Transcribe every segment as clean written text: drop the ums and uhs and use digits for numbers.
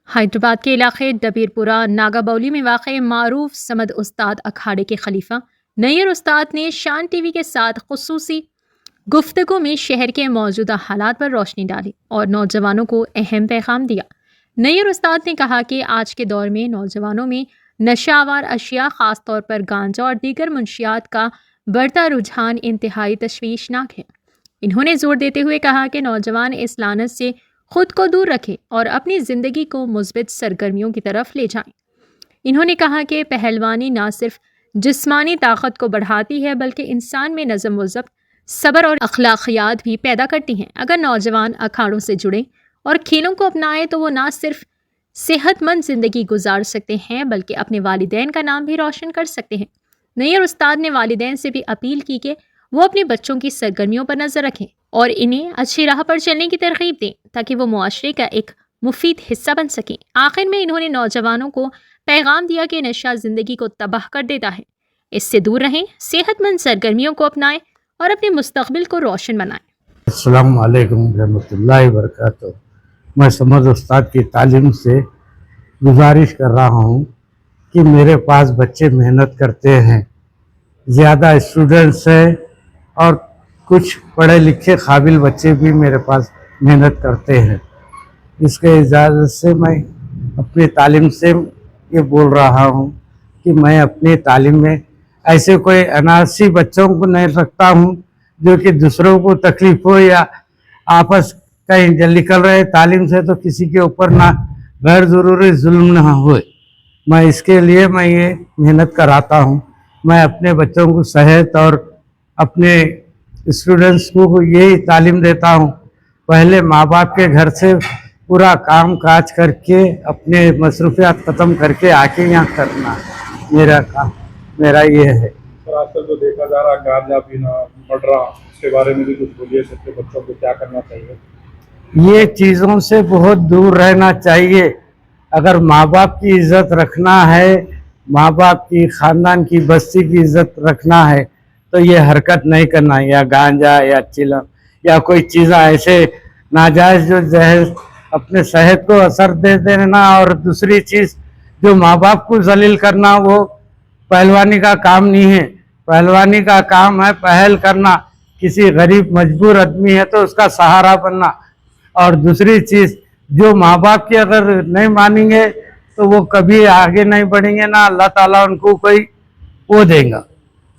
हैदराबाद के इलाके डबीरपुरा नागाबौली में वाक़ मारूफ समद उस्ताद अखाड़े के खलीफा नैयर उस्ताद ने शान टीवी के साथ खुसूसी गुफ्तगू में शहर के मौजूदा हालात पर रोशनी डाली और नौजवानों को अहम पैगाम दिया। नैयर उस्ताद ने कहा कि आज के दौर में नौजवानों में नशावर अशिया ख़ास तौर पर गांजा और दीगर मुंशियात का बढ़ता रुझान इंतहाई तशवीशनाक है। इन्होंने जोर देते हुए कहा कि नौजवान इस लानत से खुद को दूर रखें और अपनी ज़िंदगी को मुस्बित सरगर्मियों की तरफ ले जाएं। इन्होंने कहा कि पहलवानी ना सिर्फ जिस्मानी ताकत को बढ़ाती है बल्कि इंसान में नज़म व ज़ब्त, सब्र और अखलाकियात भी पैदा करती हैं। अगर नौजवान अखाड़ों से जुड़ें और खेलों को अपनाएं तो वो ना सिर्फ सेहतमंद ज़िंदगी गुजार सकते हैं बल्कि अपने वालिदैन का नाम भी रोशन कर सकते हैं। नैयर उस्ताद ने वालिदैन से भी अपील की कि वो अपने बच्चों की सरगर्मियों पर नज़र रखें और इन्हें अच्छी राह पर चलने की तरगीब दें ताकि वो मुआशरे का एक मुफीद हिस्सा बन सकें। आखिर में इन्होंने नौजवानों को पैगाम दिया कि नशा ज़िंदगी को तबाह कर देता है, इससे दूर रहें, सेहतमंद सरगर्मियों को अपनाएं और अपने मुस्तकबिल को रोशन बनाएं। अस्सलाम वालेकुम रहमतुल्लाहि व बरकातुहू। मैं समद उस्ताद की तालीम से गुजारिश कर रहा हूँ कि मेरे पास बच्चे मेहनत करते हैं, ज़्यादा स्टूडेंट्स हैं और कुछ पढ़े लिखे काबिल बच्चे भी मेरे पास मेहनत करते हैं। इसके इजाज़त से मैं अपनी तालीम से ये बोल रहा हूँ कि मैं अपनी तालीम में ऐसे कोई अनासी बच्चों को नहीं रखता हूँ जो कि दूसरों को तकलीफ हो या आपस कहीं निकल रहे तालीम से तो किसी के ऊपर ना गैर ज़रूरी जुल्म ना हो। मैं इसके लिए मैं ये मेहनत कराता हूँ। मैं अपने बच्चों को सेहत और अपने स्टूडेंट्स को यही तालीम देता हूँ, पहले माँ बाप के घर से पूरा काम काज करके अपने मसरूफियात ख़त्म करके आके यहाँ करना मेरा काम, मेरा ये है। सर आजकल जो देखा जा रहा है गांजा पीना बढ़ रहा, उसके बारे में भी कुछ बोलिए। सबके बच्चों को क्या करना चाहिए? ये चीज़ों से बहुत दूर रहना चाहिए। अगर माँ बाप की इज़्ज़त रखना है, माँ बाप की ख़ानदान की बस्ती की इज़्ज़त रखना है तो ये हरकत नहीं करना, या गांजा या चिलम या कोई चीज़ ऐसे नाजायज़ जो जहर अपने सेहत को असर दे देना। और दूसरी चीज़ जो माँ बाप को जलील करना, वो पहलवानी का काम नहीं है। पहलवानी का काम है पहल करना, किसी गरीब मजबूर आदमी है तो उसका सहारा बनना। और दूसरी चीज़ जो माँ बाप की अगर नहीं मानेंगे तो वो कभी आगे नहीं बढ़ेंगे, ना अल्लाह ताला उनको कोई वो देगा।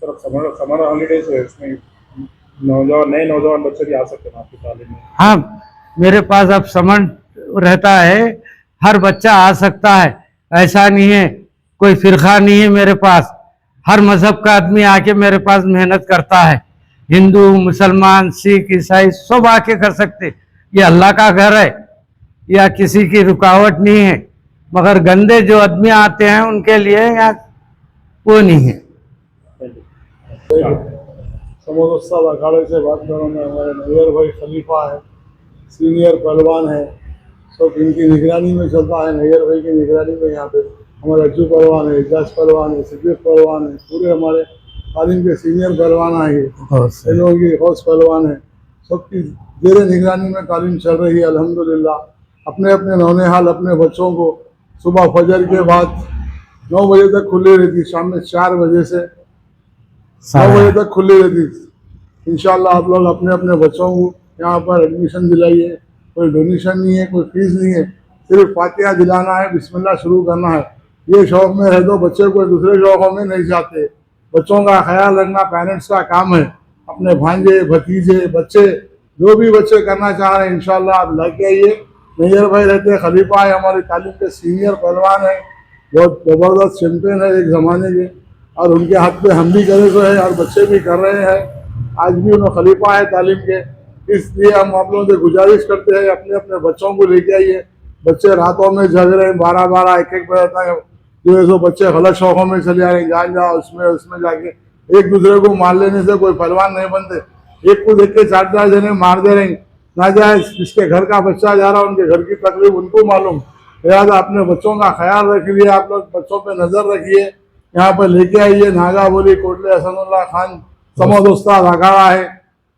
सर समर हॉलीडेज है, इसमें नए नौजवान बच्चे भी आ सकते हैं आपकी तालीम में? हाँ, मेरे पास अब समझ रहता है, हर बच्चा आ सकता है, ऐसा नहीं है, कोई फिरका नहीं है मेरे पास। हर मज़हब का आदमी आके मेरे पास मेहनत करता है, हिंदू मुसलमान सिख ईसाई सब आके कर सकते। ये अल्लाह का घर है, या किसी की रुकावट नहीं है, मगर गंदे जो आदमी आते हैं उनके लिए यहाँ वो नहीं है। समद उस्ताद अखाड़े से बात कर रहा हूँ मैं। हमारे नैयर भाई खलीफा है, सीनियर पहलवान है, सब इनकी निगरानी में चलता है। नैयर भाई की निगरानी में यहाँ पे हमारे अज्जू पहलवान है, एजाज पहलवान है, सिद्दीक पहलवान है, पूरे हमारे तालीम के सीनियर पहलवान आए, इन लोगों की हौस पहलवान है, सबकी जेर निगरानी में तालीम चल रही है अल्हम्दुलिल्लाह। अपने अपने नौने हाल अपने बच्चों को सुबह फजर के बाद 9 बजे तक खुली रहती, शाम में 4 बजे से 9 बजे तक खुली रहती। इंशाल्लाह आप लोग अपने अपने बच्चों को यहाँ पर एडमिशन दिलाइए। कोई डोनेशन नहीं है, कोई फीस नहीं है, सिर्फ फातिहा दिलाना है, बिस्मिल्लाह शुरू करना है। ये शौक़ में रह दो, बच्चे कोई दूसरे शौक़ों में नहीं जाते। बच्चों का ख्याल रखना पेरेंट्स का काम है। अपने भांजे भतीजे बच्चे जो भी बच्चे करना चाह रहे हैं इंशाल्लाह आप लेके आइए। नैयर भाई रहते हैं, खलीफा है, हमारी तालीम के सीनियर पहलवान है, बहुत ज़बरदस्त चैम्पियन है एक ज़माने के, और उनके हाथ पे हम भी करे तो है और बच्चे भी कर रहे हैं। आज भी उन्हें खलीफा है तालीम के, इसलिए हम आप लोगों से गुजारिश करते हैं अपने अपने बच्चों को लेके आइए। बच्चे रातों में जग रहे हैं 12-12 1-1 बजे तक, जो है सो बच्चे गलत शौक़ों में चले आ रहे हैं, गांजा उसमें जाके एक दूसरे को मार लेने से कोई पहलवान नहीं बनते। एक को देख के 4-4 जने मार दे रहे हैं, ना जाए जिसके घर का बच्चा जा रहा है उनके घर की तकलीफ उनको मालूम। लिहाजा अपने बच्चों का ख्याल रखिए, आप लोग बच्चों पे नज़र रखिए, यहाँ पर लेके आइए। नागाबोली कोटले हसनुल्लाह खान समद उस्ताद अखाड़ा है,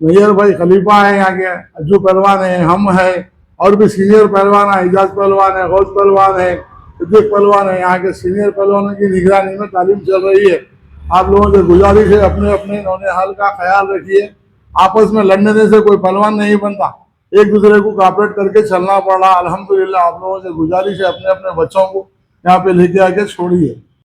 नैयर भाई खलीफा है, यहाँ के अज्जू पहलवान है, हम है, और भी सीनियर पहलवान है, इजाज पहलवान है, गौस पहलवान है, सिद्दीक पहलवान है। यहाँ के सीनियर पहलवानों की निगरानी में तालीम चल रही है। आप लोगों से गुजारिश है, अपने अपने नौने हाल का ख्याल रखिए। आपस में लड़ने से कोई पहलवान नहीं बनता, एक दूसरे को कॉपरेट करके चलना पड़ रहा। अल्हम्दुलिल्लाह आप लोगों से गुजारिश है, अपने अपने बच्चों को यहाँ पे लेके आके छोड़िए।